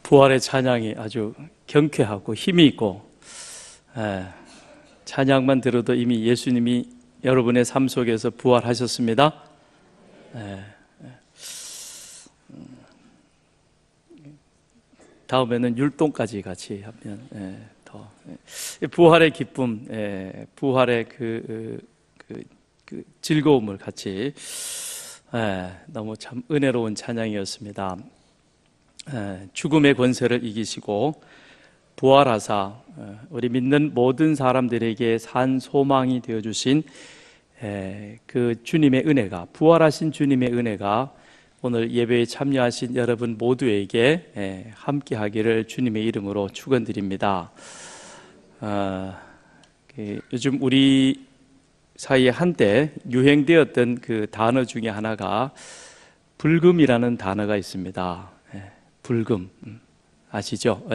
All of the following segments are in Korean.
부활의 찬양이 아주 경쾌하고 힘이 있고, 찬양만 들어도 이미 예수님이 여러분의 삶 속에서 부활하셨습니다. 다음에는 율동까지 같이 하면 더 부활의 기쁨, 부활의 그 즐거움을 같이, 너무 참 은혜로운 찬양이었습니다. 죽음의 권세를 이기시고 부활하사 우리 믿는 모든 사람들에게 산 소망이 되어주신 그 주님의 은혜가, 부활하신 주님의 은혜가 오늘 예배에 참여하신 여러분 모두에게 함께 하기를 주님의 이름으로 축원드립니다. 요즘 우리 사이에 한때 유행되었던 그 단어 중에 하나가 불금이라는 단어가 있습니다. 불금 아시죠?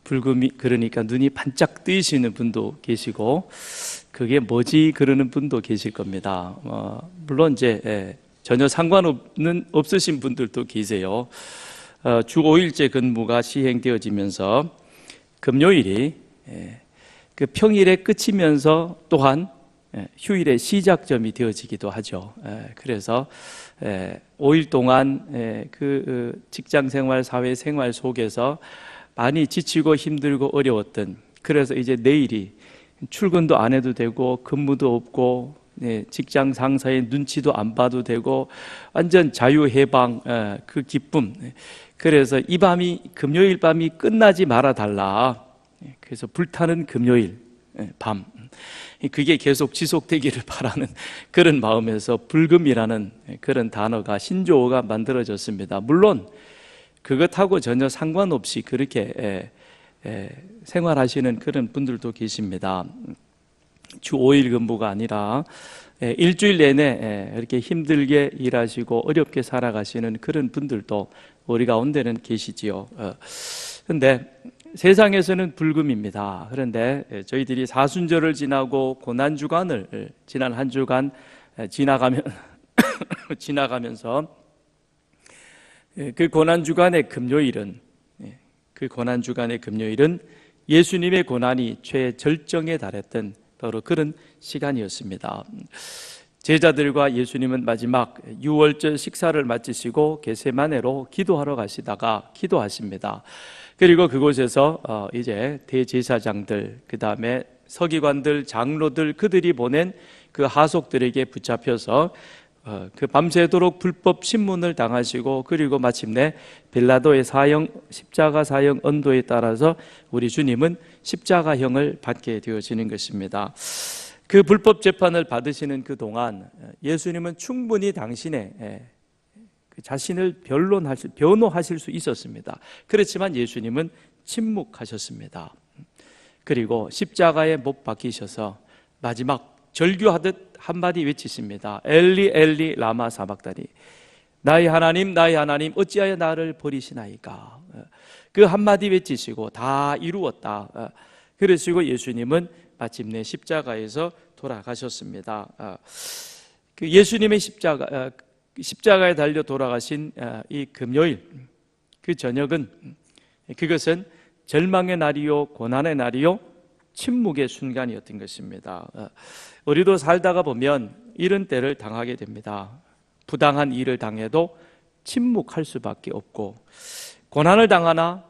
불금이, 그러니까 눈이 반짝 뜨이시는 분도 계시고, 그게 뭐지 그러는 분도 계실 겁니다. 물론 이제 전혀 없으신 분들도 계세요. 주 5일제 근무가 시행되어지면서 금요일이 그 평일의 끝이면서 또한 휴일의 시작점이 되어지기도 하죠. 그래서 5일 동안 그 직장생활, 사회생활 속에서 많이 지치고 힘들고 어려웠던, 그래서 이제 내일이 출근도 안 해도 되고 근무도 없고 직장 상사의 눈치도 안 봐도 되고 완전 자유해방, 그 기쁨. 그래서 이 밤이, 금요일 밤이 끝나지 말아 달라. 그래서 불타는 금요일 밤, 그게 계속 지속되기를 바라는 그런 마음에서 불금이라는 그런 단어가, 신조어가 만들어졌습니다. 물론 그것하고 전혀 상관없이 그렇게 생활하시는 그런 분들도 계십니다. 주 5일 근무가 아니라 일주일 내내 이렇게 힘들게 일하시고 어렵게 살아가시는 그런 분들도 우리 가운데는 계시지요. 그런데 세상에서는 불금입니다. 그런데 저희들이 사순절을 지나고 고난주간을 지난 한 주간 지나가면서 그 고난주간의 금요일은 예수님의 고난이 최절정에 달했던 바로 그런 시간이었습니다. 제자들과 예수님은 마지막 유월절 식사를 마치시고 겟세마네로 기도하러 가시다가 기도하십니다. 그리고 그곳에서 이제 대제사장들, 그 다음에 서기관들, 장로들, 그들이 보낸 그 하속들에게 붙잡혀서 그 밤새도록 불법 신문을 당하시고, 그리고 마침내 빌라도의 십자가 사형 언도에 따라서 우리 주님은 십자가형을 받게 되어지는 것입니다. 그 불법 재판을 받으시는 그 동안 예수님은 충분히 당신의 자신을 변호하실 수 있었습니다. 그렇지만 예수님은 침묵하셨습니다. 그리고 십자가에 못 박히셔서 마지막 절규하듯 한마디 외치십니다. 엘리 엘리 라마 사박다니, 나의 하나님 나의 하나님 어찌하여 나를 버리시나이까. 그 한마디 외치시고 다 이루었다 그러시고 예수님은 마침내 십자가에서 돌아가셨습니다. 그 예수님의 십자가에 달려 돌아가신 이 금요일, 그 저녁은, 그것은 절망의 날이요 고난의 날이요 침묵의 순간이었던 것입니다. 우리도 살다가 보면 이런 때를 당하게 됩니다. 부당한 일을 당해도 침묵할 수밖에 없고, 고난을 당하나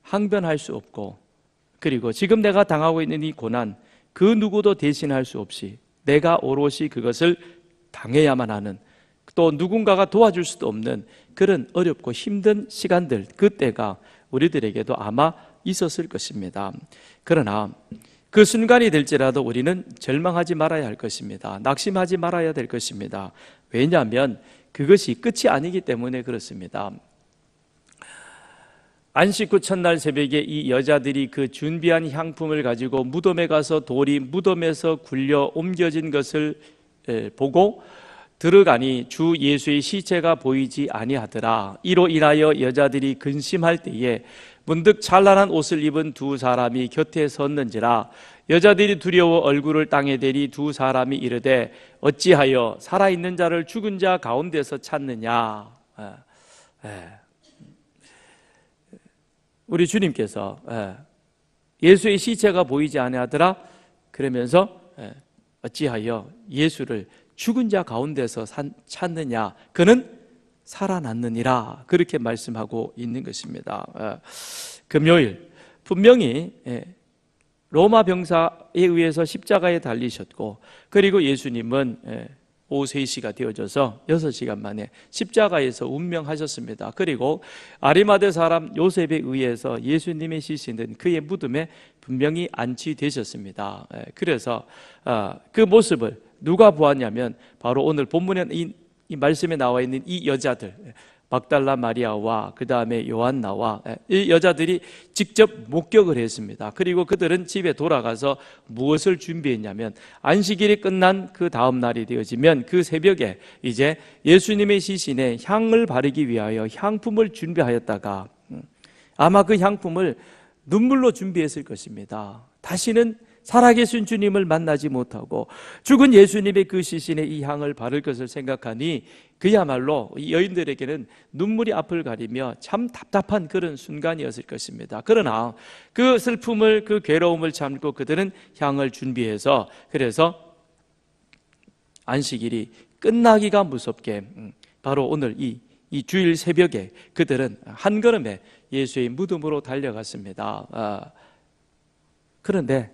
항변할 수 없고, 그리고 지금 내가 당하고 있는 이 고난, 그 누구도 대신할 수 없이 내가 오롯이 그것을 당해야만 하는, 또 누군가가 도와줄 수도 없는 그런 어렵고 힘든 시간들, 그때가 우리들에게도 아마 있었을 것입니다. 그러나 그 순간이 될지라도 우리는 절망하지 말아야 할 것입니다. 낙심하지 말아야 될 것입니다. 왜냐하면 그것이 끝이 아니기 때문에 그렇습니다. 안식 후 첫날 새벽에 이 여자들이 그 준비한 향품을 가지고 무덤에 가서 돌이 무덤에서 굴려 옮겨진 것을 보고 들어가니 주 예수의 시체가 보이지 아니하더라. 이로 인하여 여자들이 근심할 때에 문득 찬란한 옷을 입은 두 사람이 곁에 섰는지라. 여자들이 두려워 얼굴을 땅에 대리 두 사람이 이르되 어찌하여 살아있는 자를 죽은 자 가운데서 찾느냐. 우리 주님께서 예수의 시체가 보이지 아니하더라 그러면서 어찌하여 예수를 죽은 자 가운데서 찾느냐, 그는 살아났느니라, 그렇게 말씀하고 있는 것입니다. 금요일 분명히 로마 병사에 의해서 십자가에 달리셨고, 그리고 예수님은 오후 3시가 되어져서 6시간 만에 십자가에서 운명하셨습니다. 그리고 아리마대 사람 요셉에 의해서 예수님의 시신은 그의 무덤에 분명히 안치되셨습니다. 그래서 그 모습을 누가 보았냐면 바로 오늘 본문에 이 말씀에 나와 있는 이 여자들, 막달라 마리아와 그 다음에 요한나와 이 여자들이 직접 목격을 했습니다. 그리고 그들은 집에 돌아가서 무엇을 준비했냐면, 안식일이 끝난 그 다음 날이 되어지면 그 새벽에 이제 예수님의 시신에 향을 바르기 위하여 향품을 준비하였다가 아마 그 향품을 눈물로 준비했을 것입니다. 다시는 살아계신 주님을 만나지 못하고 죽은 예수님의 그 시신에 이 향을 바를 것을 생각하니 그야말로 이 여인들에게는 눈물이 앞을 가리며 참 답답한 그런 순간이었을 것입니다. 그러나 그 슬픔을, 그 괴로움을 참고 그들은 향을 준비해서, 그래서 안식일이 끝나기가 무섭게 바로 오늘 이 주일 새벽에 그들은 한 걸음에 예수의 무덤으로 달려갔습니다. 그런데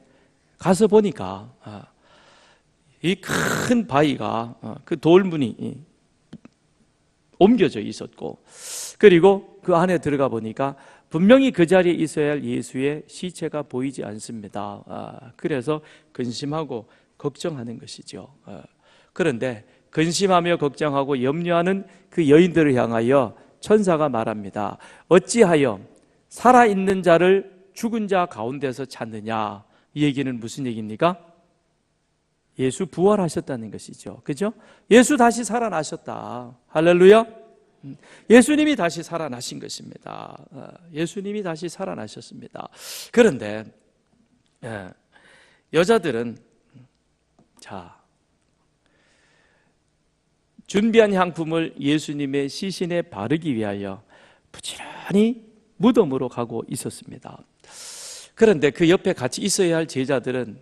가서 보니까 이 큰 바위가 그 돌문이 옮겨져 있었고, 그리고 그 안에 들어가 보니까 분명히 그 자리에 있어야 할 예수의 시체가 보이지 않습니다. 그래서 근심하고 걱정하는 것이죠. 그런데 근심하며 걱정하고 염려하는 그 여인들을 향하여 천사가 말합니다. 어찌하여 살아있는 자를 죽은 자 가운데서 찾느냐? 이 얘기는 무슨 얘기입니까? 예수 부활하셨다는 것이죠. 그죠? 예수 다시 살아나셨다. 할렐루야. 예수님이 다시 살아나신 것입니다. 예수님이 다시 살아나셨습니다. 그런데 여자들은 준비한 향품을 예수님의 시신에 바르기 위하여 부지런히 무덤으로 가고 있었습니다. 그런데 그 옆에 같이 있어야 할 제자들은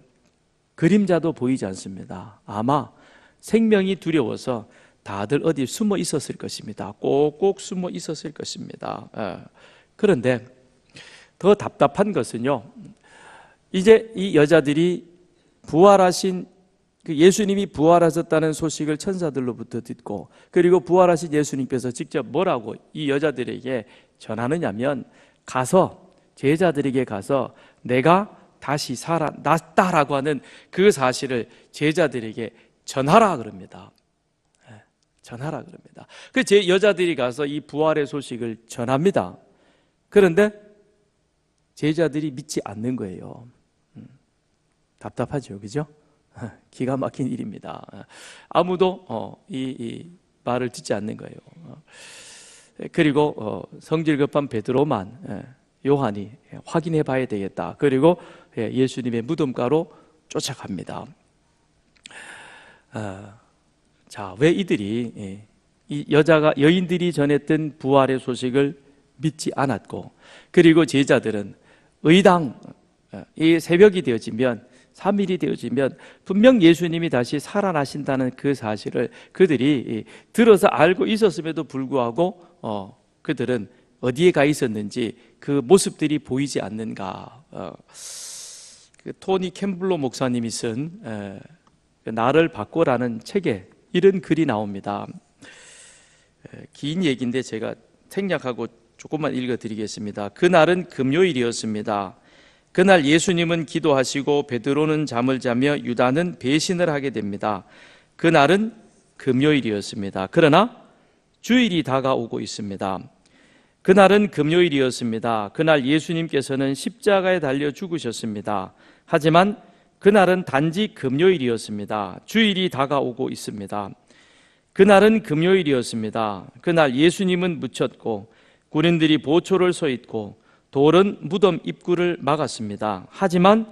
그림자도 보이지 않습니다. 아마 생명이 두려워서 다들 어디 숨어 있었을 것입니다. 꼭꼭 숨어 있었을 것입니다. 그런데 더 답답한 것은요, 이제 이 여자들이 부활하신 그 예수님이 부활하셨다는 소식을 천사들로부터 듣고, 그리고 부활하신 예수님께서 직접 뭐라고 이 여자들에게 전하느냐면, 제자들에게 가서 내가 다시 살아났다라고 하는 그 사실을 제자들에게 전하라 그럽니다. 전하라 그럽니다. 그 여자들이 가서 이 부활의 소식을 전합니다. 그런데 제자들이 믿지 않는 거예요. 답답하죠, 그죠? 기가 막힌 일입니다. 아무도 이 말을 듣지 않는 거예요. 그리고 성질 급한 베드로만, 요한이 확인해 봐야 되겠다. 그리고 예수님의 무덤가로 쫓아갑니다. 왜 이들이 이 여인들이 전했던 부활의 소식을 믿지 않았고, 그리고 제자들은 의당 이 새벽이 되어지면 3일이 되어지면 분명 예수님이 다시 살아나신다는 그 사실을 그들이 들어서 알고 있었음에도 불구하고 그들은 어디에 가 있었는지 그 모습들이 보이지 않는가? 그 토니 캠블로 목사님이 쓴 나를 바꿔라는 책에 이런 글이 나옵니다. 긴 얘기인데 제가 생략하고 조금만 읽어드리겠습니다. 그날은 금요일이었습니다. 그날 예수님은 기도하시고 베드로는 잠을 자며 유다는 배신을 하게 됩니다. 그날은 금요일이었습니다. 그러나 주일이 다가오고 있습니다. 그날은 금요일이었습니다. 그날 예수님께서는 십자가에 달려 죽으셨습니다. 하지만 그날은 단지 금요일이었습니다. 주일이 다가오고 있습니다. 그날은 금요일이었습니다. 그날 예수님은 묻혔고 군인들이 보초를 서 있고 돌은 무덤 입구를 막았습니다. 하지만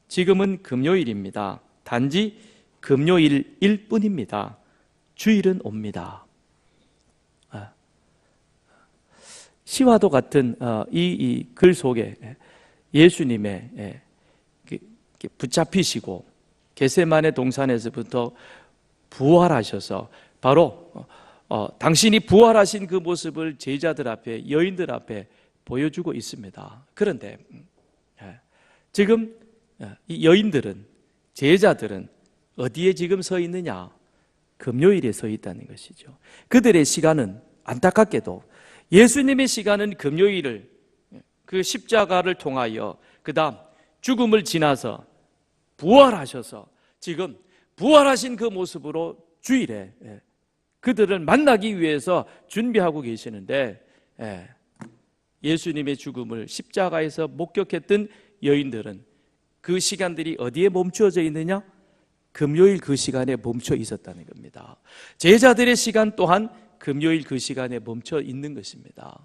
지금은 금요일입니다. 단지 금요일일 뿐입니다. 주일은 옵니다. 시와도 같은 이 글 속에 예수님의 붙잡히시고 겟세마네 동산에서부터 부활하셔서 바로 당신이 부활하신 그 모습을 제자들 앞에, 여인들 앞에 보여주고 있습니다. 그런데 지금 이 여인들은, 제자들은 어디에 지금 서 있느냐? 금요일에 서 있다는 것이죠. 그들의 시간은 안타깝게도 예수님의 시간은 금요일을, 그 십자가를 통하여 그 다음 죽음을 지나서 부활하셔서 지금 부활하신 그 모습으로 주일에 그들을 만나기 위해서 준비하고 계시는데, 예수님의 죽음을 십자가에서 목격했던 여인들은 그 시간들이 어디에 멈추어져 있느냐? 금요일 그 시간에 멈춰 있었다는 겁니다. 제자들의 시간 또한 금요일 그 시간에 멈춰 있는 것입니다.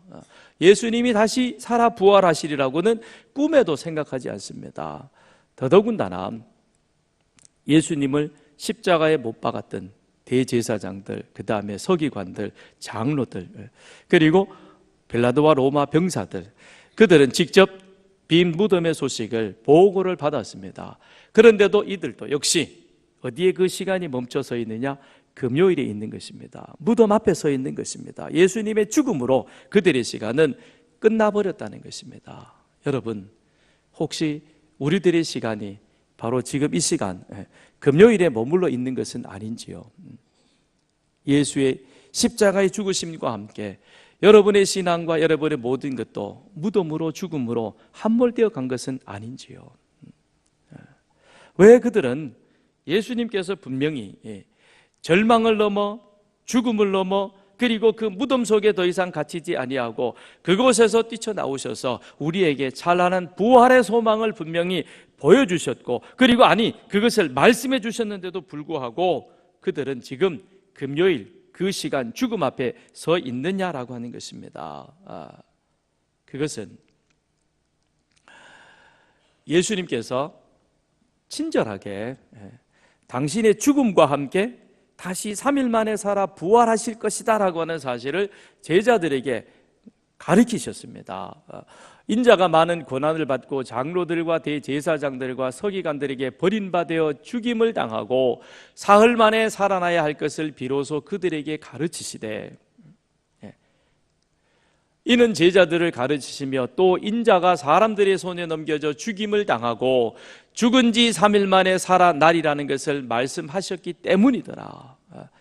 예수님이 다시 살아 부활하시리라고는 꿈에도 생각하지 않습니다. 더더군다나 예수님을 십자가에 못 박았던 대제사장들, 그 다음에 서기관들, 장로들, 그리고 빌라도와 로마 병사들, 그들은 직접 빈 무덤의 소식을 보고를 받았습니다. 그런데도 이들도 역시 어디에 그 시간이 멈춰서 있느냐? 금요일에 있는 것입니다. 무덤 앞에 서 있는 것입니다. 예수님의 죽음으로 그들의 시간은 끝나버렸다는 것입니다. 여러분, 혹시 우리들의 시간이 바로 지금 이 시간 금요일에 머물러 있는 것은 아닌지요? 예수의 십자가의 죽으심과 함께 여러분의 신앙과 여러분의 모든 것도 무덤으로, 죽음으로 함몰되어 간 것은 아닌지요? 왜 그들은 예수님께서 분명히 절망을 넘어 죽음을 넘어 그리고 그 무덤 속에 더 이상 갇히지 아니하고 그곳에서 뛰쳐나오셔서 우리에게 찬란한 부활의 소망을 분명히 보여주셨고, 그리고 그것을 말씀해 주셨는데도 불구하고 그들은 지금 금요일 그 시간 죽음 앞에 서 있느냐라고 하는 것입니다. 그것은 예수님께서 친절하게 당신의 죽음과 함께 다시 3일 만에 살아 부활하실 것이다 라고 하는 사실을 제자들에게 가르치셨습니다. 인자가 많은 고난을 받고 장로들과 대제사장들과 서기관들에게 버림받아 죽임을 당하고 사흘 만에 살아나야 할 것을 비로소 그들에게 가르치시되, 이는 제자들을 가르치시며 또 인자가 사람들의 손에 넘겨져 죽임을 당하고 죽은 지 3일 만에 살아나리라는 것을 말씀하셨기 때문이더라.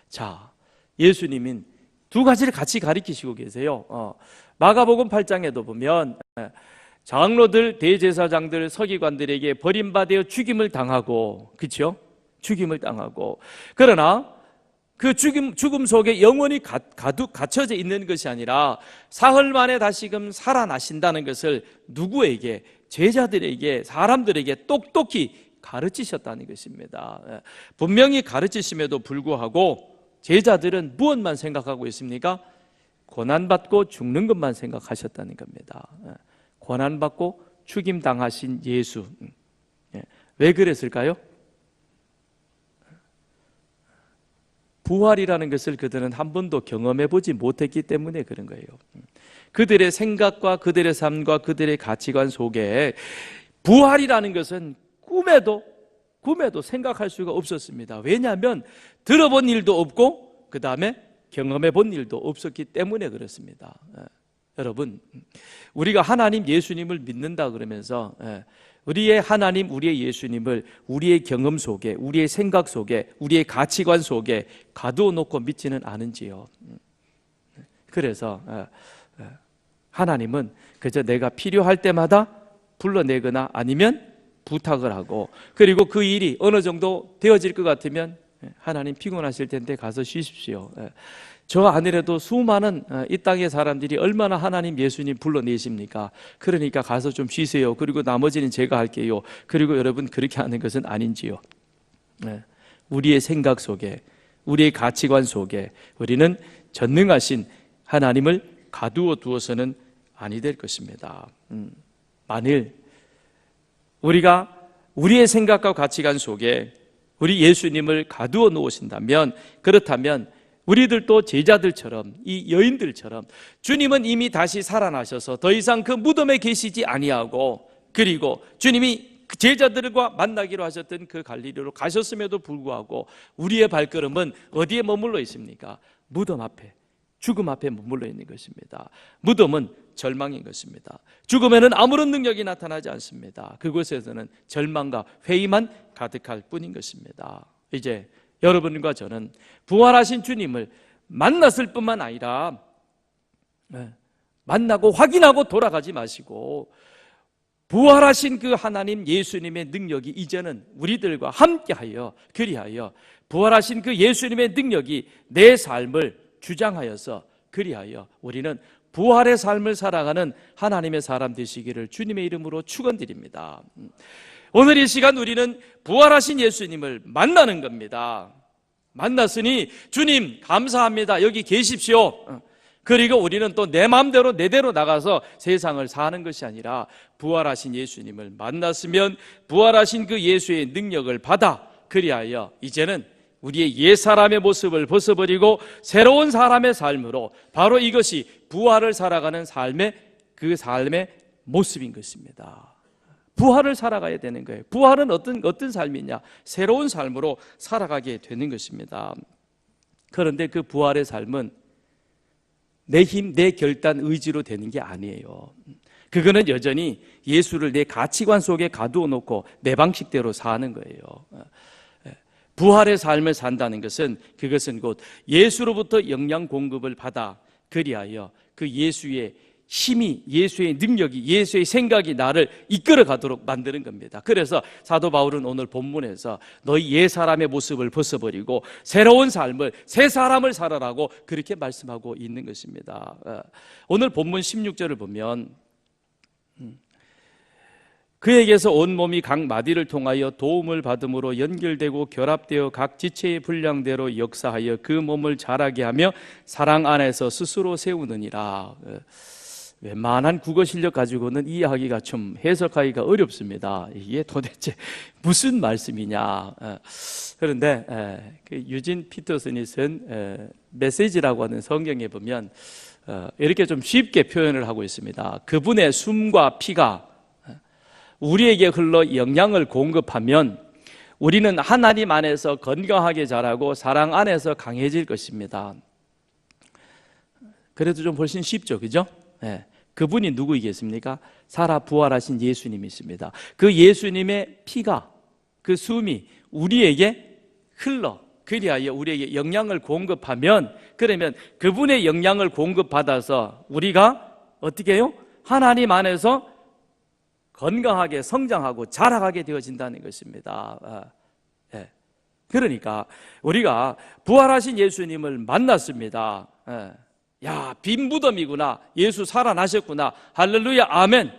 자, 예수님은 두 가지를 같이 가르치시고 계세요. 마가복음 8장에도 보면 장로들, 대제사장들, 서기관들에게 버림받아 죽임을 당하고, 그렇죠? 죽임을 당하고, 그러나 그 죽음 속에 영원히 갇혀져 있는 것이 아니라 사흘 만에 다시금 살아나신다는 것을 누구에게? 제자들에게, 사람들에게 똑똑히 가르치셨다는 것입니다. 분명히 가르치심에도 불구하고 제자들은 무엇만 생각하고 있습니까? 고난받고 죽는 것만 생각하셨다는 겁니다. 고난받고 죽임당하신 예수, 왜 그랬을까요? 부활이라는 것을 그들은 한 번도 경험해 보지 못했기 때문에 그런 거예요. 그들의 생각과 그들의 삶과 그들의 가치관 속에 부활이라는 것은 꿈에도 생각할 수가 없었습니다. 왜냐하면 들어본 일도 없고 그 다음에 경험해 본 일도 없었기 때문에 그렇습니다. 여러분, 우리가 하나님 예수님을 믿는다 그러면서 우리의 하나님, 우리의 예수님을 우리의 경험 속에, 우리의 생각 속에, 우리의 가치관 속에 가두어 놓고 믿지는 않은지요. 그래서 하나님은 그저 내가 필요할 때마다 불러내거나 아니면 부탁을 하고, 그리고 그 일이 어느 정도 되어질 것 같으면 하나님 피곤하실 텐데 가서 쉬십시오. 저 아니라도 수많은 이 땅의 사람들이 얼마나 하나님 예수님 불러내십니까? 그러니까 가서 좀 쉬세요. 그리고 나머지는 제가 할게요. 그리고 여러분, 그렇게 하는 것은 아닌지요? 우리의 생각 속에, 우리의 가치관 속에 우리는 전능하신 하나님을 가두어 두어서는 아니 될 것입니다. 만일 우리가 우리의 생각과 가치관 속에 우리 예수님을 가두어 놓으신다면, 그렇다면 우리들도 제자들처럼, 이 여인들처럼 주님은 이미 다시 살아나셔서 더 이상 그 무덤에 계시지 아니하고, 그리고 주님이 그 제자들과 만나기로 하셨던 그 갈릴리로 가셨음에도 불구하고 우리의 발걸음은 어디에 머물러 있습니까? 무덤 앞에, 죽음 앞에 머물러 있는 것입니다. 무덤은 절망인 것입니다. 죽음에는 아무런 능력이 나타나지 않습니다. 그곳에서는 절망과 회의만 가득할 뿐인 것입니다. 이제 여러분과 저는 부활하신 주님을 만났을 뿐만 아니라 만나고 확인하고 돌아가지 마시고, 부활하신 그 하나님 예수님의 능력이 이제는 우리들과 함께하여, 그리하여 부활하신 그 예수님의 능력이 내 삶을 주장하여서, 그리하여 우리는 부활의 삶을 살아가는 하나님의 사람 되시기를 주님의 이름으로 축원드립니다. 오늘 이 시간 우리는 부활하신 예수님을 만나는 겁니다. 만났으니 주님 감사합니다, 여기 계십시오. 그리고 우리는 또 내 마음대로 내대로 나가서 세상을 사는 것이 아니라 부활하신 예수님을 만났으면 부활하신 그 예수의 능력을 받아, 그리하여 이제는 우리의 옛사람의 모습을 벗어버리고 새로운 사람의 삶으로, 바로 이것이 부활을 살아가는 삶의 그 삶의 모습인 것입니다. 부활을 살아가야 되는 거예요. 부활은 어떤 삶이냐? 새로운 삶으로 살아가게 되는 것입니다. 그런데 그 부활의 삶은 내 힘, 내 결단, 의지로 되는 게 아니에요. 그거는 여전히 예수를 내 가치관 속에 가두어 놓고 내 방식대로 사는 거예요. 부활의 삶을 산다는 것은, 그것은 곧 예수로부터 영양 공급을 받아, 그리하여 그 예수의 힘이, 예수의 능력이, 예수의 생각이 나를 이끌어 가도록 만드는 겁니다. 그래서 사도 바울은 오늘 본문에서 너희 옛사람의 모습을 벗어버리고 새로운 삶을, 새 사람을 살아라고 그렇게 말씀하고 있는 것입니다. 오늘 본문 16절을 보면 그에게서 온몸이 각 마디를 통하여 도움을 받음으로 연결되고 결합되어 각 지체의 분량대로 역사하여 그 몸을 자라게 하며 사랑 안에서 스스로 세우느니라. 웬만한 국어 실력 가지고는 이해하기가 좀, 해석하기가 어렵습니다. 이게 도대체 무슨 말씀이냐. 그런데 그 유진 피터슨이 쓴 메시지라고 하는 성경에 보면 이렇게 좀 쉽게 표현을 하고 있습니다. 그분의 숨과 피가 우리에게 흘러 영양을 공급하면 우리는 하나님 안에서 건강하게 자라고 사랑 안에서 강해질 것입니다. 그래도 좀 훨씬 쉽죠, 그죠? 그분이 누구이겠습니까? 살아 부활하신 예수님이십니다. 그 예수님의 피가, 그 숨이 우리에게 흘러, 그리하여 우리에게 영양을 공급하면, 그러면 그분의 영양을 공급받아서 우리가 어떻게 해요? 하나님 안에서 건강하게 성장하고 자라가게 되어진다는 것입니다. 그러니까 우리가 부활하신 예수님을 만났습니다. 야, 빈 무덤이구나, 예수 살아나셨구나, 할렐루야, 아멘.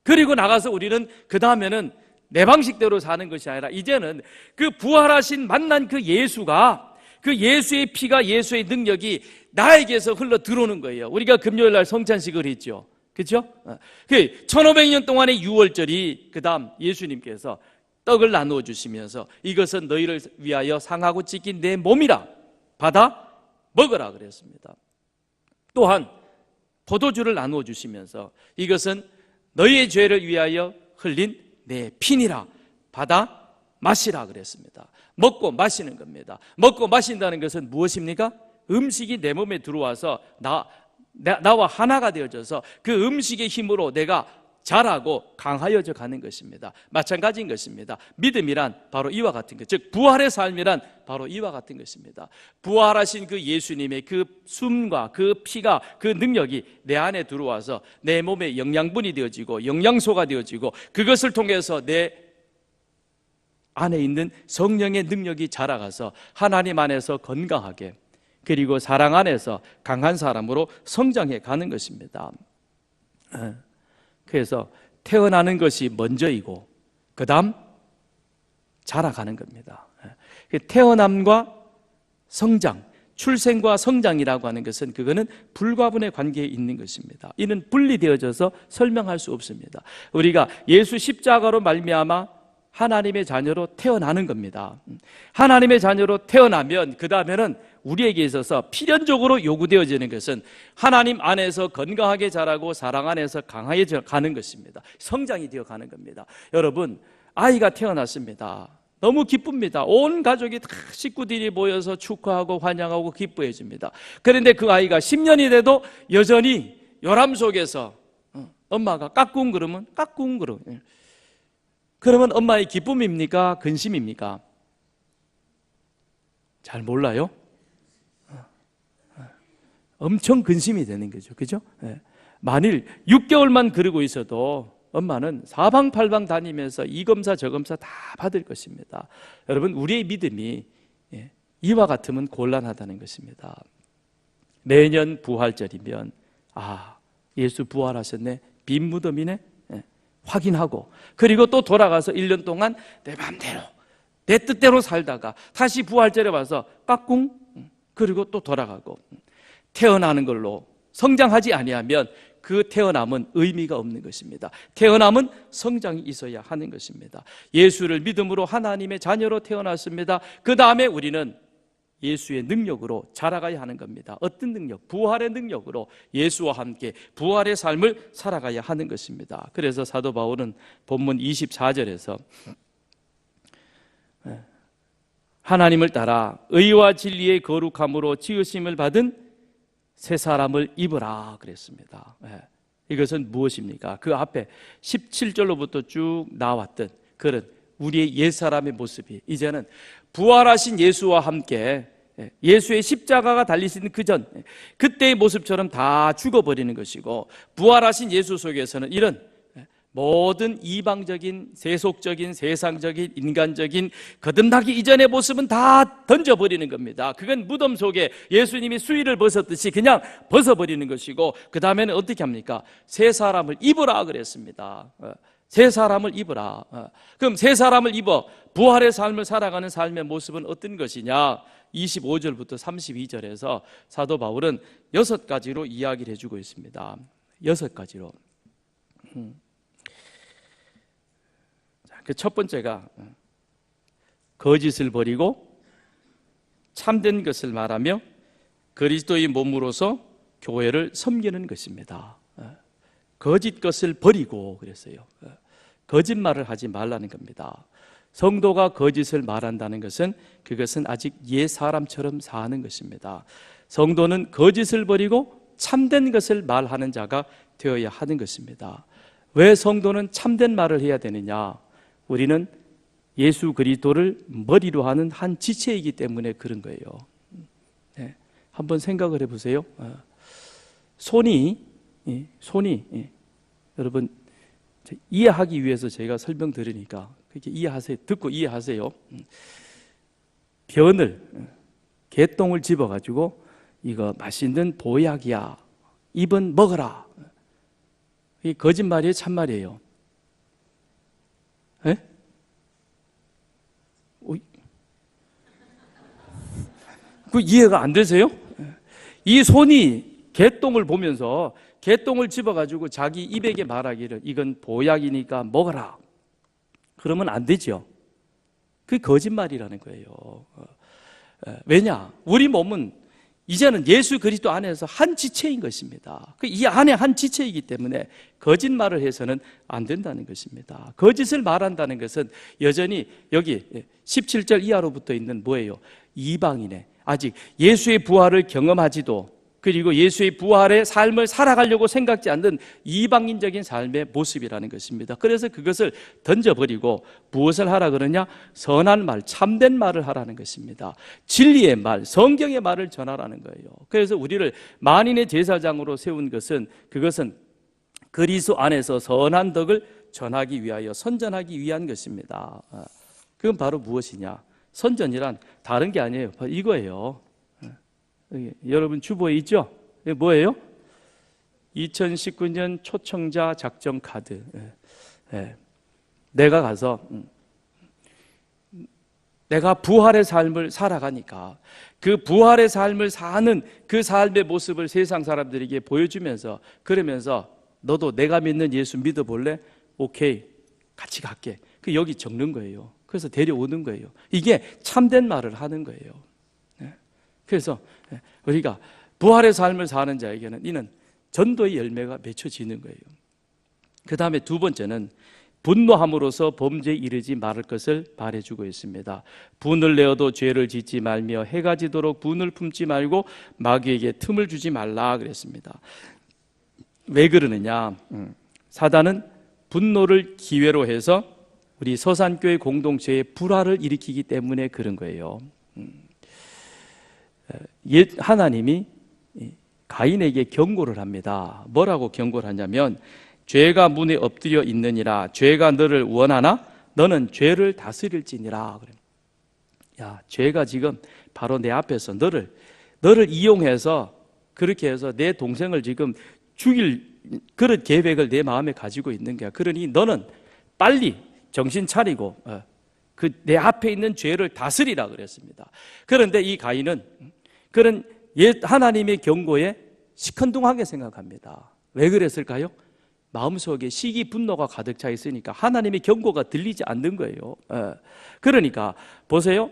그리고 나가서 우리는 그 다음에는 내 방식대로 사는 것이 아니라 이제는 그 부활하신 만난 그 예수가, 그 예수의 피가, 예수의 능력이 나에게서 흘러 들어오는 거예요. 우리가 금요일 날 성찬식을 했죠, 그렇죠? 1500년 동안의 유월절이, 그 다음 예수님께서 떡을 나누어 주시면서 이것은 너희를 위하여 상하고 찢긴 내 몸이라, 받아 먹으라 그랬습니다. 또한 포도주를 나누어 주시면서 이것은 너희의 죄를 위하여 흘린 내 피니라, 받아 마시라 그랬습니다. 먹고 마시는 겁니다. 먹고 마신다는 것은 무엇입니까? 음식이 내 몸에 들어와서 나와 하나가 되어져서 그 음식의 힘으로 내가 자라고 강하여져 가는 것입니다. 마찬가지인 것입니다. 믿음이란 바로 이와 같은 것, 즉 부활의 삶이란 바로 이와 같은 것입니다. 부활하신 그 예수님의 그 숨과 그 피가, 그 능력이 내 안에 들어와서 내 몸에 영양분이 되어지고 영양소가 되어지고 그것을 통해서 내 안에 있는 성령의 능력이 자라가서 하나님 안에서 건강하게, 그리고 사랑 안에서 강한 사람으로 성장해 가는 것입니다. 그래서 태어나는 것이 먼저이고 그 다음 자라가는 겁니다. 태어남과 성장, 출생과 성장이라고 하는 것은 그거는 불가분의 관계에 있는 것입니다. 이는 분리되어져서 설명할 수 없습니다. 우리가 예수 십자가로 말미암아 하나님의 자녀로 태어나는 겁니다. 하나님의 자녀로 태어나면 그 다음에는 우리에게 있어서 필연적으로 요구되어지는 것은 하나님 안에서 건강하게 자라고 사랑 안에서 강하게 가는 것입니다. 성장이 되어 가는 겁니다. 여러분, 아이가 태어났습니다. 너무 기쁩니다. 온 가족이 다 식구들이 모여서 축하하고 환영하고 기뻐해 줍니다. 그런데 그 아이가 10년이 돼도 여전히 요람 속에서 엄마가 까꿍 그러면 까꿍 그러면, 그러면 엄마의 기쁨입니까? 근심입니까? 잘 몰라요? 엄청 근심이 되는 거죠. 그죠? 만일 6개월만 그러고 있어도 엄마는 사방팔방 다니면서 이 검사 저 검사 다 받을 것입니다. 여러분, 우리의 믿음이 이와 같으면 곤란하다는 것입니다. 매년 부활절이면 예수 부활하셨네, 빈 무덤이네, 확인하고, 그리고 또 돌아가서 1년 동안 내 맘대로 내 뜻대로 살다가 다시 부활절에 와서 까꿍, 그리고 또 돌아가고, 태어나는 걸로 성장하지 아니하면 그 태어남은 의미가 없는 것입니다. 태어남은 성장이 있어야 하는 것입니다. 예수를 믿음으로 하나님의 자녀로 태어났습니다. 그 다음에 우리는 예수의 능력으로 자라가야 하는 겁니다. 어떤 능력? 부활의 능력으로 예수와 함께 부활의 삶을 살아가야 하는 것입니다. 그래서 사도 바울은 본문 24절에서 하나님을 따라 의와 진리의 거룩함으로 지으심을 받은 새 사람을 입으라 그랬습니다. 이것은 무엇입니까? 그 앞에 17절로부터 쭉 나왔던 그런 우리의 옛사람의 모습이 이제는 부활하신 예수와 함께 예수의 십자가가 달리신 그전 그때의 모습처럼 다 죽어버리는 것이고, 부활하신 예수 속에서는 이런 모든 이방적인 세속적인 세상적인 인간적인 거듭나기 이전의 모습은 다 던져버리는 겁니다. 그건 무덤 속에 예수님이 수의를 벗었듯이 그냥 벗어버리는 것이고, 그 다음에는 어떻게 합니까? 새 사람을 입으라 그랬습니다. 새 사람을 입으라. 그럼 새 사람을 입어 부활의 삶을 살아가는 삶의 모습은 어떤 것이냐? 25절부터 32절에서 사도 바울은 6가지로 이야기를 해주고 있습니다. 6가지로. 그 첫 번째가 거짓을 버리고 참된 것을 말하며 그리스도의 몸으로서 교회를 섬기는 것입니다. 거짓 것을 버리고 그랬어요. 거짓말을 하지 말라는 겁니다. 성도가 거짓을 말한다는 것은 그것은 아직 옛 사람처럼 사는 것입니다. 성도는 거짓을 버리고 참된 것을 말하는 자가 되어야 하는 것입니다. 왜 성도는 참된 말을 해야 되느냐? 우리는 예수 그리스도를 머리로 하는 한 지체이기 때문에 그런 거예요. 한번 생각을 해보세요. 손이 여러분 이해하기 위해서 제가 설명드리니까 그렇게 이해하세요. 듣고 이해하세요. 변을 개똥을 집어가지고 이거 맛있는 보약이야, 입은 먹어라. 이게 거짓말이에요, 참말이에요? 예? 그 이해가 안 되세요? 이 손이 개똥을 보면서 개똥을 집어가지고 자기 입에게 말하기를 이건 보약이니까 먹어라. 그러면 안 되죠. 그게 거짓말이라는 거예요. 왜냐? 우리 몸은 이제는 예수 그리스도 안에서 한 지체인 것입니다. 이 안에 한 지체이기 때문에 거짓말을 해서는 안 된다는 것입니다. 거짓을 말한다는 것은 여전히 여기 17절 이하로부터 있는 뭐예요? 이방인의 아직 예수의 부활을 경험하지도, 그리고 예수의 부활의 삶을 살아가려고 생각지 않는 이방인적인 삶의 모습이라는 것입니다. 그래서 그것을 던져버리고 무엇을 하라 그러냐? 선한 말, 참된 말을 하라는 것입니다. 진리의 말, 성경의 말을 전하라는 거예요. 그래서 우리를 만인의 제사장으로 세운 것은 그것은 그리스도 안에서 선한 덕을 전하기 위하여 선전하기 위한 것입니다. 그건 바로 무엇이냐? 선전이란 다른 게 아니에요. 바로 이거예요. 여러분 주보에 있죠? 이게 뭐예요? 2019년 초청자 작전 카드. 내가 가서 내가 부활의 삶을 살아가니까 그 부활의 삶을 사는 그 삶의 모습을 세상 사람들에게 보여주면서, 그러면서 너도 내가 믿는 예수 믿어볼래? 오케이, 같이 갈게. 그 여기 적는 거예요. 그래서 데려오는 거예요. 이게 참된 말을 하는 거예요. 그래서 우리가 부활의 삶을 사는 자에게는 이는 전도의 열매가 맺혀지는 거예요. 그 다음에 두 번째는 분노함으로써 범죄에 이르지 말을 것을 말해주고 있습니다. 분을 내어도 죄를 짓지 말며 해가 지도록 분을 품지 말고 마귀에게 틈을 주지 말라 그랬습니다. 왜 그러느냐? 사단은 분노를 기회로 해서 우리 서산교회 공동체에 불화를 일으키기 때문에 그런 거예요. 하나님이 가인에게 경고를 합니다. 뭐라고 경고를 하냐면 죄가 문에 엎드려 있느니라. 죄가 너를 원하나 너는 죄를 다스릴지니라. 야, 죄가 지금 바로 내 앞에서 너를 이용해서 그렇게 해서 내 동생을 지금 죽일 그런 계획을 내 마음에 가지고 있는 거야. 그러니 너는 빨리 정신 차리고 그 내 앞에 있는 죄를 다스리라 그랬습니다. 그런데 이 가인은 그런 하나님의 경고에 시큰둥하게 생각합니다. 왜 그랬을까요? 마음속에 시기 분노가 가득 차 있으니까 하나님의 경고가 들리지 않는 거예요. 그러니까 보세요.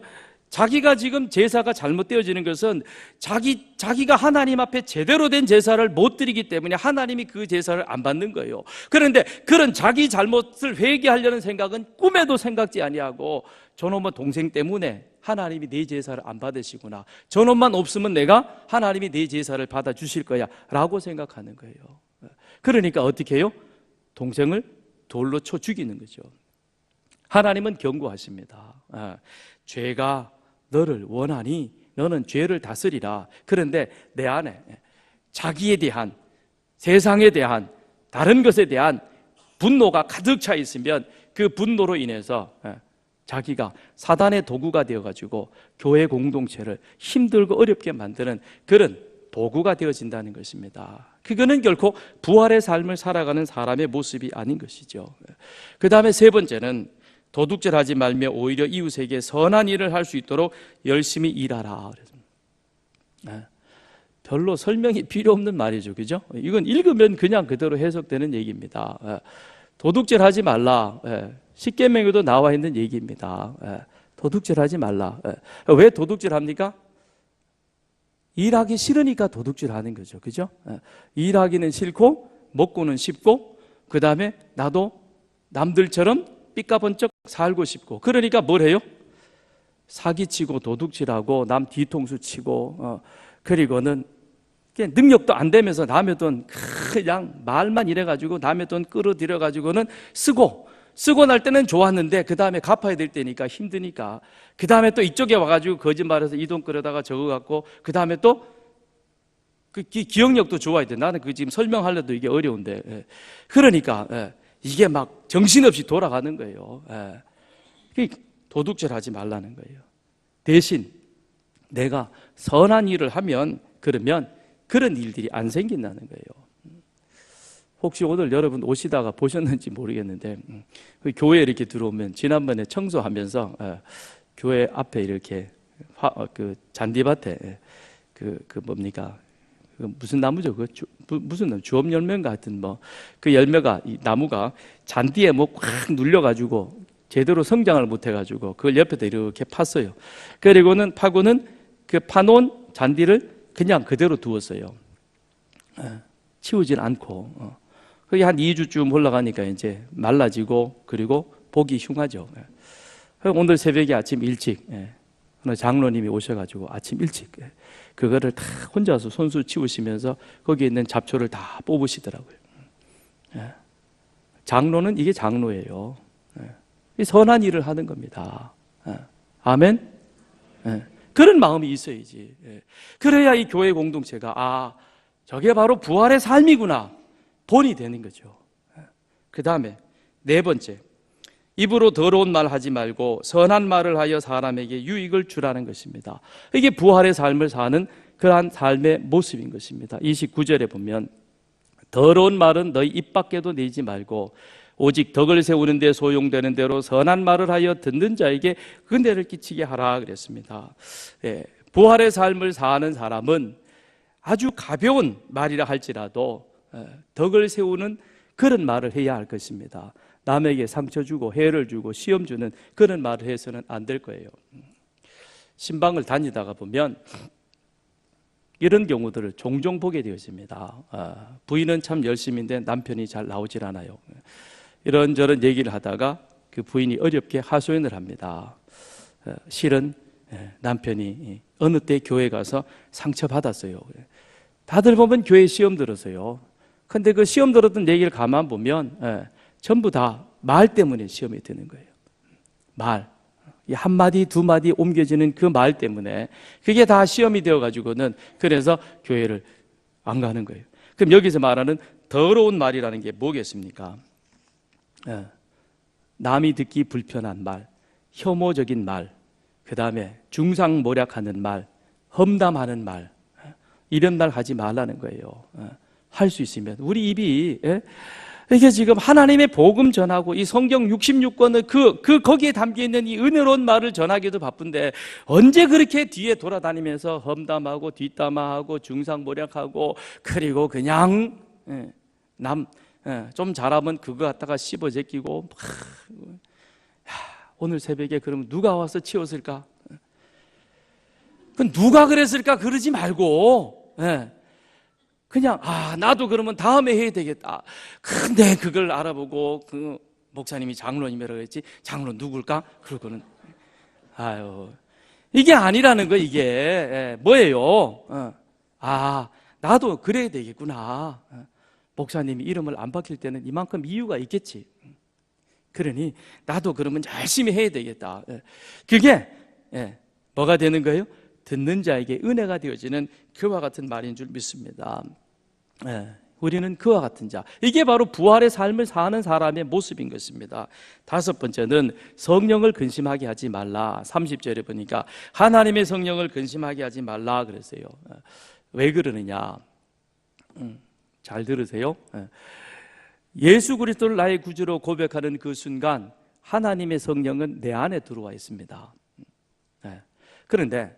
자기가 지금 제사가 잘못되어지는 것은 자기가 하나님 앞에 제대로 된 제사를 못 드리기 때문에 하나님이 그 제사를 안 받는 거예요. 그런데 그런 자기 잘못을 회개하려는 생각은 꿈에도 생각지 아니하고 저놈의 동생 때문에 하나님이 내 제사를 안 받으시구나, 저놈만 없으면 내가 하나님이 내 제사를 받아주실 거야 라고 생각하는 거예요. 그러니까 어떻게 해요? 동생을 돌로 쳐 죽이는 거죠. 하나님은 경고하십니다. 죄가 너를 원하니 너는 죄를 다스리라. 그런데 내 안에 자기에 대한, 세상에 대한, 다른 것에 대한 분노가 가득 차 있으면 그 분노로 인해서 자기가 사단의 도구가 되어가지고 교회 공동체를 힘들고 어렵게 만드는 그런 도구가 되어진다는 것입니다. 그거는 결코 부활의 삶을 살아가는 사람의 모습이 아닌 것이죠. 그 다음에 세 번째는 도둑질하지 말며 오히려 이웃에게 선한 일을 할 수 있도록 열심히 일하라. 별로 설명이 필요 없는 말이죠, 그죠? 이건 읽으면 그냥 그대로 해석되는 얘기입니다. 도둑질하지 말라. 십계명에도 나와 있는 얘기입니다. 도둑질하지 말라. 왜 도둑질합니까? 일하기 싫으니까 도둑질하는 거죠, 그죠? 일하기는 싫고 먹고는 싶고 그 다음에 나도 남들처럼 삐까번쩍 살고 싶고, 그러니까 뭘 해요? 사기치고 도둑질하고 남 뒤통수 치고 그리고는 능력도 안 되면서 남의 돈 그냥 말만 이래가지고 남의 돈 끌어들여가지고는 쓰고 날 때는 좋았는데 그 다음에 갚아야 될 때니까 힘드니까 그 다음에 또 이쪽에 와가지고 거짓말해서 이 돈 끌어다가 저거 갖고 그 다음에 또 그 기억력도 좋아야 돼. 나는 그 지금 설명하려도 이게 어려운데 그러니까 이게 막 정신없이 돌아가는 거예요. 도둑질하지 말라는 거예요. 대신 내가 선한 일을 하면 그러면 그런 일들이 안 생긴다는 거예요. 혹시 오늘 여러분 오시다가 보셨는지 모르겠는데 교회에 이렇게 들어오면 지난번에 청소하면서 교회 앞에 이렇게 그 잔디밭에 그 뭡니까? 무슨 나무죠? 무슨 나무? 주업 열매인가 하여튼 그 열매가 이 나무가 잔디에 꽉 눌려가지고 제대로 성장을 못해가지고 그걸 옆에다 이렇게 팠어요. 그리고는 파고는 그 파놓은 잔디를 그냥 그대로 두었어요. 치우질 않고. 그게 한 2주쯤 올라가니까 이제 말라지고 그리고 보기 흉하죠. 오늘 새벽에 아침 일찍 어느 장로님이 오셔가지고 아침 일찍 그거를 다 혼자서 손수 치우시면서 거기에 있는 잡초를 다 뽑으시더라고요. 장로는 이게 장로예요. 선한 일을 하는 겁니다. 아멘. 그런 마음이 있어야지. 그래야 이 교회 공동체가 저게 바로 부활의 삶이구나 본이 되는 거죠. 그 다음에 네 번째, 입으로 더러운 말 하지 말고 선한 말을 하여 사람에게 유익을 주라는 것입니다. 이게 부활의 삶을 사는 그러한 삶의 모습인 것입니다. 29절에 보면 더러운 말은 너희 입 밖에도 내지 말고 오직 덕을 세우는 데 소용되는 대로 선한 말을 하여 듣는 자에게 은혜를 끼치게 하라 그랬습니다. 부활의 삶을 사는 사람은 아주 가벼운 말이라 할지라도 덕을 세우는 그런 말을 해야 할 것입니다. 남에게 상처 주고 해를 주고 시험 주는 그런 말을 해서는 안 될 거예요. 신방을 다니다가 보면 이런 경우들을 종종 보게 되었습니다. 부인은 참 열심인데 남편이 잘 나오질 않아요. 이런저런 얘기를 하다가 그 부인이 어렵게 하소연을 합니다. 실은 남편이 어느 때 교회 가서 상처받았어요. 다들 보면 교회 시험 들었어요. 근데 그 시험 들었던 얘기를 가만 보면 전부 다 말 때문에 시험이 드는 거예요. 말. 이 한마디 두마디 옮겨지는 그 말 때문에 그게 다 시험이 되어가지고는 그래서 교회를 안 가는 거예요. 그럼 여기서 말하는 더러운 말이라는 게 뭐겠습니까? 남이 듣기 불편한 말, 혐오적인 말, 그 다음에 중상모략하는 말, 험담하는 말, 이런 말 하지 말라는 거예요. 할 수 있으면 우리 입이 이게 지금 하나님의 복음 전하고 이 성경 66권의 거기에 담겨 있는 이 은혜로운 말을 전하기도 바쁜데 언제 그렇게 뒤에 돌아다니면서 험담하고 뒷담화하고 중상모략하고 그리고 그냥 남 좀 잘하면 그거 갖다가 씹어 제끼고 오늘 새벽에 그러면 누가 와서 치웠을까? 그 누가 그랬을까? 그러지 말고 그냥 나도 그러면 다음에 해야 되겠다. 근데 그걸 알아보고 그 목사님이 장로님이라고 했지 장로 누굴까? 그러고는 이게 아니라는 거. 이게 뭐예요? 나도 그래야 되겠구나. 목사님이 이름을 안 바뀔 때는 이만큼 이유가 있겠지. 그러니 나도 그러면 열심히 해야 되겠다. 그게 뭐가 되는 거예요? 듣는 자에게 은혜가 되어지는 그와 같은 말인 줄 믿습니다. 우리는 그와 같은 자, 이게 바로 부활의 삶을 사는 사람의 모습인 것입니다. 다섯 번째는 성령을 근심하게 하지 말라. 30절에 보니까 하나님의 성령을 근심하게 하지 말라 그랬어요. 왜 그러느냐? 잘 들으세요. 예수 그리스도를 나의 구주로 고백하는 그 순간 하나님의 성령은 내 안에 들어와 있습니다. 그런데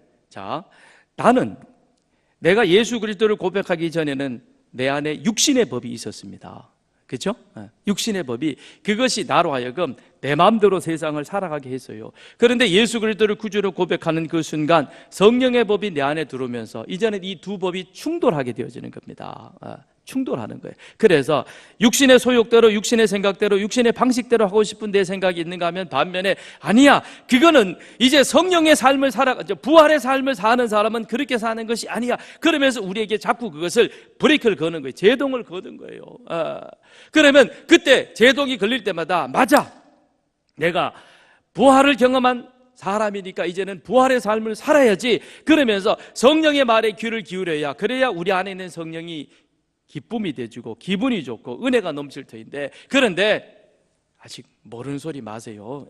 나는 내가 예수 그리스도를 고백하기 전에는 내 안에 육신의 법이 있었습니다. 그렇죠? 육신의 법이 그것이 나로 하여금 내 마음대로 세상을 살아가게 했어요. 그런데 예수 그리스도를 구주로 고백하는 그 순간 성령의 법이 내 안에 들어오면서 이제는 이 두 법이 충돌하게 되어지는 겁니다. 충돌하는 거예요. 그래서 육신의 소욕대로, 육신의 생각대로, 육신의 방식대로 하고 싶은 내 생각이 있는가 하면 반면에 아니야, 그거는 이제 성령의 삶을 부활의 삶을 사는 사람은 그렇게 사는 것이 아니야. 그러면서 우리에게 자꾸 그것을 브레이크를 거는 거예요. 제동을 거는 거예요. 그러면 그때 제동이 걸릴 때마다 맞아, 내가 부활을 경험한 사람이니까 이제는 부활의 삶을 살아야지. 그러면서 성령의 말에 귀를 기울여야, 그래야 우리 안에 있는 성령이 기쁨이 돼주고 기분이 좋고 은혜가 넘칠 터인데, 그런데 아직 모르는 소리 마세요.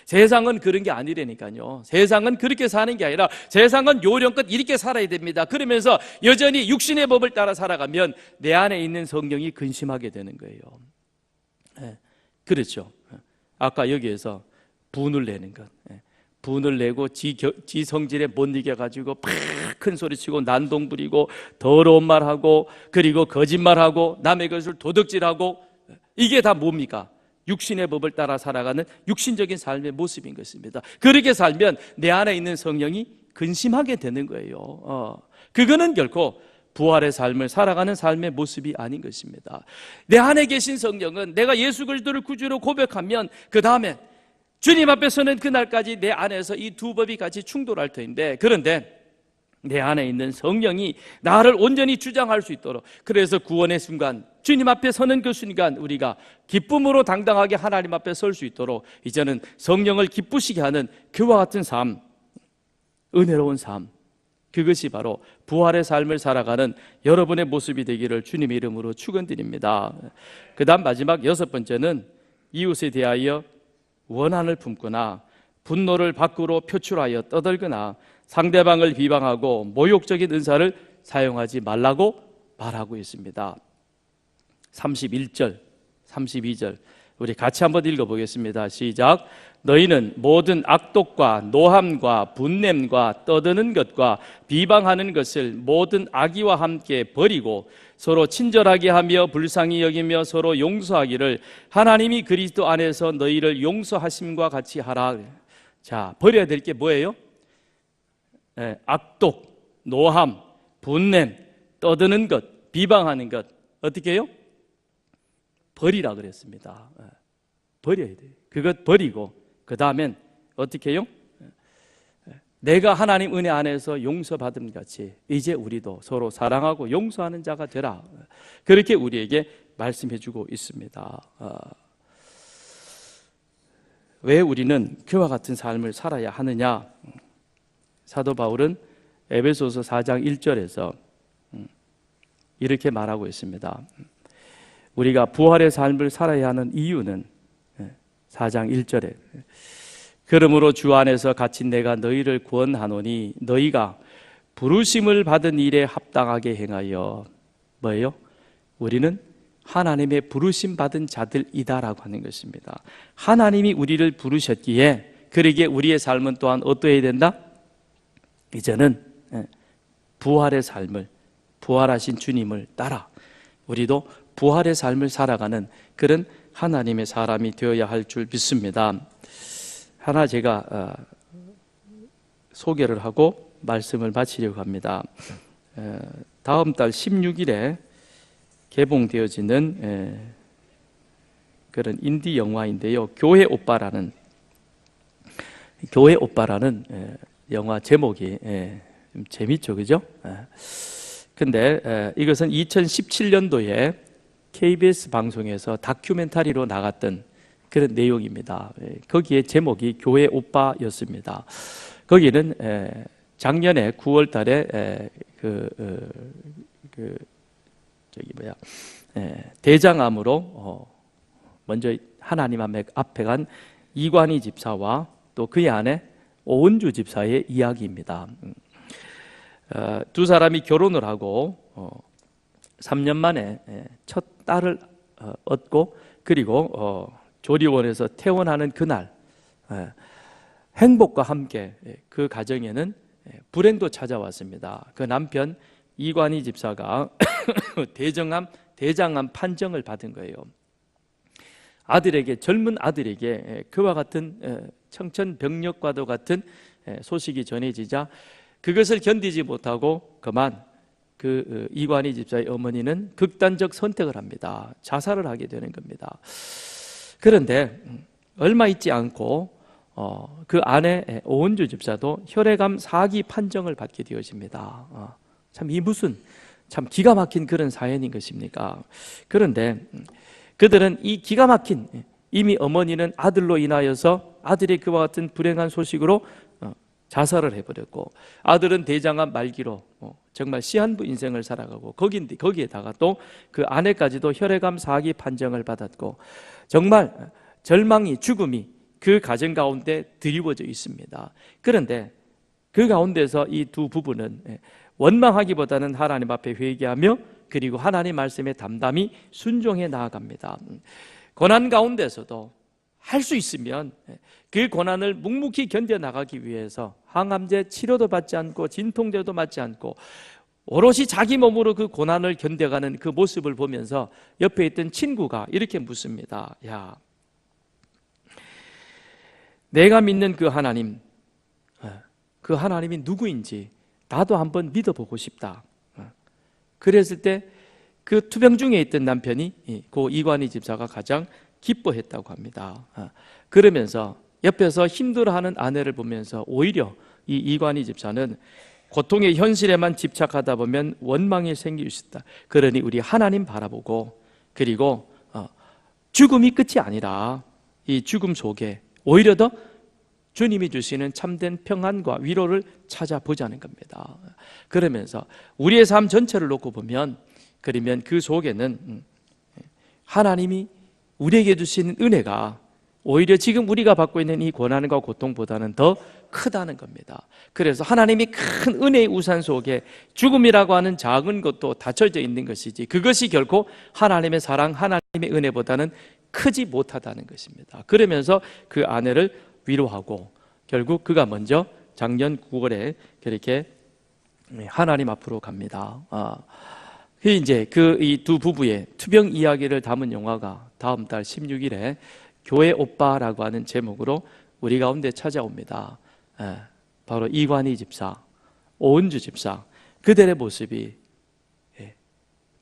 세상은 그런 게 아니라니까요. 세상은 그렇게 사는 게 아니라 세상은 요령껏 이렇게 살아야 됩니다. 그러면서 여전히 육신의 법을 따라 살아가면 내 안에 있는 성령이 근심하게 되는 거예요. 그렇죠. 아까 여기에서 분을 내는 것, 분을 내고 지 성질에 못 이겨가지고 큰 소리치고 난동 부리고 더러운 말하고 그리고 거짓말하고 남의 것을 도둑질하고, 이게 다 뭡니까? 육신의 법을 따라 살아가는 육신적인 삶의 모습인 것입니다. 그렇게 살면 내 안에 있는 성령이 근심하게 되는 거예요. 그거는 결코 부활의 삶을 살아가는 삶의 모습이 아닌 것입니다. 내 안에 계신 성령은 내가 예수 그리스도를 구주로 고백하면 그 다음에 주님 앞에 서는 그날까지 내 안에서 이 두 법이 같이 충돌할 터인데, 그런데 내 안에 있는 성령이 나를 온전히 주장할 수 있도록, 그래서 구원의 순간 주님 앞에 서는 그 순간 우리가 기쁨으로 당당하게 하나님 앞에 설 수 있도록 이제는 성령을 기쁘시게 하는 그와 같은 삶, 은혜로운 삶, 그것이 바로 부활의 삶을 살아가는 여러분의 모습이 되기를 주님의 이름으로 축원드립니다. 그 다음 마지막 여섯 번째는 이웃에 대하여 원한을 품거나 분노를 밖으로 표출하여 떠들거나 상대방을 비방하고 모욕적인 은사를 사용하지 말라고 말하고 있습니다. 31절, 32절 우리 같이 한번 읽어보겠습니다. 시작. 너희는 모든 악독과 노함과 분냄과 떠드는 것과 비방하는 것을 모든 악의와 함께 버리고 서로 친절하게 하며 불쌍히 여기며 서로 용서하기를 하나님이 그리스도 안에서 너희를 용서하심과 같이 하라. 자, 버려야 될 게 뭐예요? 악독, 노함, 분냄, 떠드는 것, 비방하는 것 어떻게 해요? 버리라 그랬습니다. 버려야 돼요. 그것 버리고 그 다음엔 어떻게 해요? 내가 하나님 은혜 안에서 용서받음 같이 이제 우리도 서로 사랑하고 용서하는 자가 되라. 그렇게 우리에게 말씀해 주고 있습니다. 왜 우리는 그와 같은 삶을 살아야 하느냐? 사도 바울은 에베소서 4장 1절에서 이렇게 말하고 있습니다. 우리가 부활의 삶을 살아야 하는 이유는 4장 1절에 그러므로 주 안에서 갇힌 내가 너희를 구원하노니 너희가 부르심을 받은 일에 합당하게 행하여 뭐예요? 우리는 하나님의 부르심 받은 자들이다라고 하는 것입니다. 하나님이 우리를 부르셨기에 그러기에 우리의 삶은 또한 어떠해야 된다? 이제는 부활의 삶을, 부활하신 주님을 따라 우리도 부활의 삶을 살아가는 그런 하나님의 사람이 되어야 할 줄 믿습니다. 하나 제가 소개를 하고 말씀을 마치려고 합니다. 다음 달 16일에 개봉되어지는 그런 인디 영화인데요. 교회 오빠라는 영화 제목이 좀 재밌죠, 그죠? 근데 이것은 2017년도에 KBS 방송에서 다큐멘터리로 나갔던 그런 내용입니다. 거기에 제목이 교회 오빠였습니다. 거기는 작년에 9월 달에 대장암으로 먼저 하나님 앞에 간 이관희 집사와 또 그의 아내 오은주 집사의 이야기입니다. 두 사람이 결혼을 하고 3년 만에 첫 딸을 얻고 그리고 조리원에서 퇴원하는 그날 행복과 함께 그 가정에는 불행도 찾아왔습니다. 그 남편 이관희 집사가 대장암 판정을 받은 거예요. 젊은 아들에게 그와 같은 청천벽력과도 같은 소식이 전해지자 그것을 견디지 못하고 그만 그 이관희 집사의 어머니는 극단적 선택을 합니다. 자살을 하게 되는 겁니다. 그런데 얼마 있지 않고 그 아내 오은주 집사도 혈액암 4기 판정을 받게 되어집니다. 참 이 무슨 참 기가 막힌 그런 사연인 것입니까? 그런데 그들은 이 기가 막힌 이미 어머니는 아들로 인하여서 아들이 그와 같은 불행한 소식으로 자살을 해버렸고 아들은 대장암 말기로 정말 시한부 인생을 살아가고 거기에다가 또 그 아내까지도 혈액암 4기 판정을 받았고 정말 절망이 죽음이 그 가정 가운데 드리워져 있습니다. 그런데 그 가운데서 이 두 부부는 원망하기보다는 하나님 앞에 회개하며 그리고 하나님 말씀에 담담히 순종해 나아갑니다. 고난 가운데서도 할 수 있으면 그 고난을 묵묵히 견뎌나가기 위해서 항암제 치료도 받지 않고 진통제도 맞지 않고 오롯이 자기 몸으로 그 고난을 견뎌가는 그 모습을 보면서 옆에 있던 친구가 이렇게 묻습니다. 야, 내가 믿는 그 하나님이 누구인지 나도 한번 믿어보고 싶다. 그랬을 때 그 투병 중에 있던 남편이 그 이관희 집사가 가장 기뻐했다고 합니다. 그러면서 옆에서 힘들어하는 아내를 보면서 오히려 이 이관희 집사는 고통의 현실에만 집착하다 보면 원망이 생길 수 있다. 그러니 우리 하나님 바라보고 그리고 죽음이 끝이 아니라 이 죽음 속에 오히려 더 주님이 주시는 참된 평안과 위로를 찾아보자는 겁니다. 그러면서 우리의 삶 전체를 놓고 보면 그러면 그 속에는 하나님이 우리에게 주시는 은혜가 오히려 지금 우리가 받고 있는 이 고난과 고통보다는 더 크다는 겁니다. 그래서 하나님이 큰 은혜의 우산 속에 죽음이라고 하는 작은 것도 닫혀져 있는 것이지 그것이 결코 하나님의 사랑, 하나님의 은혜보다는 크지 못하다는 것입니다. 그러면서 그 아내를 위로하고 결국 그가 먼저 작년 9월에 그렇게 하나님 앞으로 갑니다. 이제 이 두 부부의 투병 이야기를 담은 영화가 다음 달 16일에 교회 오빠라고 하는 제목으로 우리 가운데 찾아옵니다. 바로 이관희 집사, 오은주 집사 그들의 모습이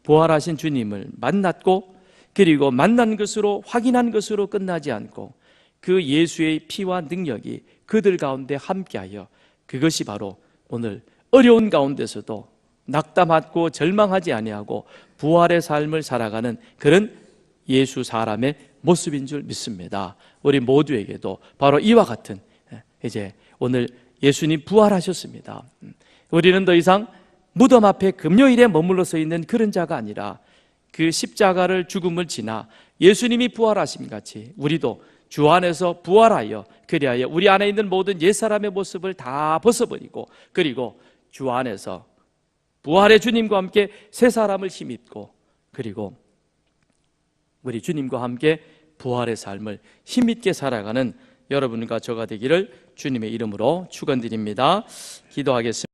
부활하신 주님을 만났고, 그리고 만난 것으로, 확인한 것으로 끝나지 않고 그 예수의 피와 능력이 그들 가운데 함께하여, 그것이 바로 오늘 어려운 가운데서도 낙담하고 절망하지 아니하고 부활의 삶을 살아가는 그런 예수 사람의 모습인 줄 믿습니다. 우리 모두에게도 바로 이와 같은, 이제 오늘 예수님 부활하셨습니다. 우리는 더 이상 무덤 앞에 금요일에 머물러 서 있는 그런 자가 아니라 그 십자가를, 죽음을 지나 예수님이 부활하심 같이 우리도 주 안에서 부활하여, 그리하여 우리 안에 있는 모든 옛사람의 모습을 다 벗어버리고, 그리고 주 안에서 부활의 주님과 함께 새 사람을 힘입고, 그리고 우리 주님과 함께 부활의 삶을 힘있게 살아가는 여러분과 저가 되기를 주님의 이름으로 축원드립니다. 기도하겠습니다.